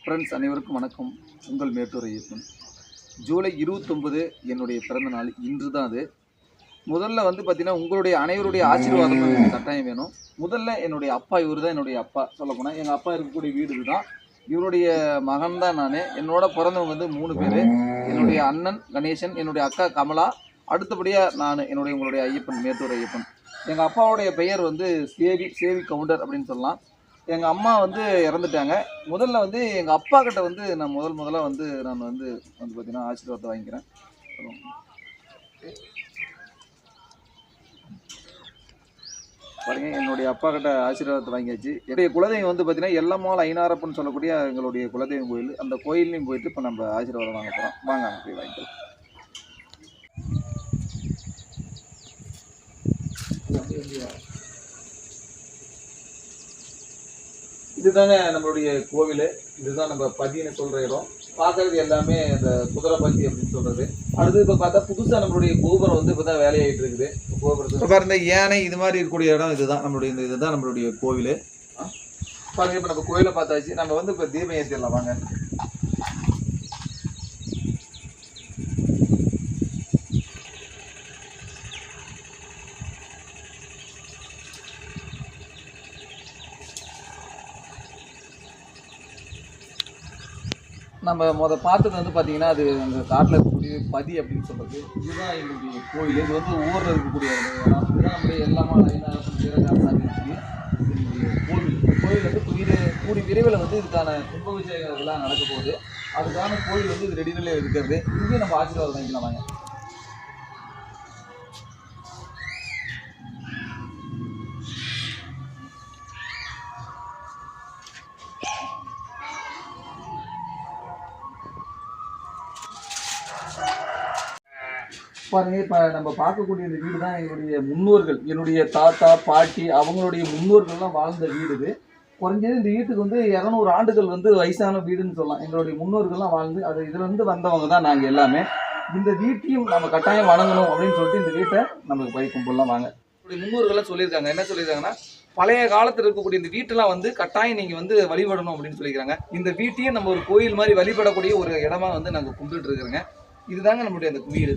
Friends அனைவருக்கும் வணக்கம். உங்கள் மேட்டூர் ஐயப்பன். ஜூலை 29 என்னுடைய பிறந்த நாள். இன்று தான் அது. முதல்ல வந்து பார்த்தீங்கன்னா, உங்களுடைய அனைவருடைய ஆசீர்வாதமும் எனக்கு கட்டாயம் வேணும். முதல்ல என்னுடைய அப்பா, இவர் தான் என்னுடைய அப்பா. சொல்லப்போனால் எங்கள் அப்பா இருக்கக்கூடிய வீடு இதுதான். இவருடைய மகன் தான் நான். என்னோட பிறந்தவங்க வந்து 3 பேர். என்னுடைய அண்ணன் கணேசன், என்னுடைய அக்கா கமலா, அடுத்தபடியாக நான், உங்களுடைய ஐயப்பன், மேட்டூர் ஐயப்பன். எங்கள் அப்பாவுடைய பெயர் வந்து சேவி கவுண்டர் அப்படின்னு சொல்லலாம். எங்கள் அம்மா வந்து இறந்துட்டாங்க. முதல்ல வந்து எங்கள் அப்பா கிட்ட வந்து நான் முதலாக வந்து பார்த்தீங்கன்னா ஆசீர்வாதத்தை வாங்கிக்கிறேன். பாருங்க, என்னுடைய அப்பா கிட்ட ஆசீர்வாதத்தை வாங்கியாச்சு. என்னுடைய குலதெய்வம் வந்து பார்த்தீங்கன்னா எல்லம்மாள் ஐனாரப்பன்னு சொல்லக்கூடிய எங்களுடைய குலதெய்வம் கோயில். அந்த கோயிலையும் போயிட்டு இப்போ நம்ம ஆசீர்வாதம் வாங்க போகிறோம். வாங்க போய் வாங்கிக்கலாம். இதுதாங்க நம்மளுடைய கோவில். இதுதான் நம்ம பதின்னு சொல்கிற இடம். பார்க்கறது எல்லாமே இந்த குதிரை பத்தி அப்படின்னு சொல்கிறது. அடுத்து இப்போ பார்த்தா புதுசாக நம்மளுடைய கோபுரம் வந்து இப்போ தான் வேலையாகிட்டு இருக்குது. கோபுரத்துக்கு பாருங்க, யானை இது மாதிரி இருக்கக்கூடிய இடம் இதுதான் நம்மளுடைய கோவில். பாருங்க, இப்போ நம்ம கோயிலை பார்த்தாச்சு. நம்ம வந்து இப்போ தீபம் ஏற்றிடலாம் வாங்க. நம்ம பார்த்தது வந்து பார்த்தீங்கன்னா, அது அந்த காட்டில் இருக்கக்கூடிய பதி அப்படின்னு சொல்கிறது. இதுதான் எங்களுடைய கோயில். இது வந்து ஊரில் இருக்கக்கூடிய இடம். இதுதான் நம்முடைய எல்லாமே வீரகாசாமி கோவில். கோயில் வந்து கூடிய விரைவில் வந்து இதுக்கான கும்பாபிஷேகம் இதெல்லாம் நடக்க போகுது. அதுக்கான கோயில் வந்து இது ரெடி நிலையில் இருக்கிறது. இங்கேயும் நம்ம ஆசீர்வாதம் வாங்கிக்கலாம் வாங்க. பாருங்க, இப்போ நம்ம பார்க்கக்கூடிய இந்த வீடு தான் எங்களுடைய முன்னோர்கள், என்னுடைய தாத்தா பாட்டி அவங்களுடைய முன்னோர்கள்லாம் வாழ்ந்த வீடு இது. குறைஞ்சது இந்த வீட்டுக்கு வந்து 200 ஆண்டுகள் வந்து வயசான வீடுன்னு சொல்லலாம். எங்களுடைய முன்னோர்கள்லாம் வாழ்ந்து அது இதுலேருந்து வந்தவங்க தான் நாங்கள் எல்லாமே. இந்த வீட்டையும் நம்ம கட்டாயம் வணங்கணும் அப்படின்னு சொல்லிட்டு இந்த வீட்டை நமக்கு போய் கும்பிடலாம் வாங்க. என்னுடைய முன்னோர்கள்லாம் சொல்லியிருக்காங்க. என்ன சொல்லியிருக்காங்கன்னா, பழைய காலத்தில் இருக்கக்கூடிய இந்த வீட்டெல்லாம் வந்து கட்டாயம் நீங்கள் வந்து வழிபடணும் அப்படின்னு சொல்லியிருக்காங்க. இந்த வீட்டையும் நம்ம ஒரு கோயில் மாதிரி வழிபடக்கூடிய ஒரு இடமா வந்து நாங்கள் கும்பிட்டு இருக்கிறோங்க. இதுதாங்க நம்மளுடைய அந்த வீடு.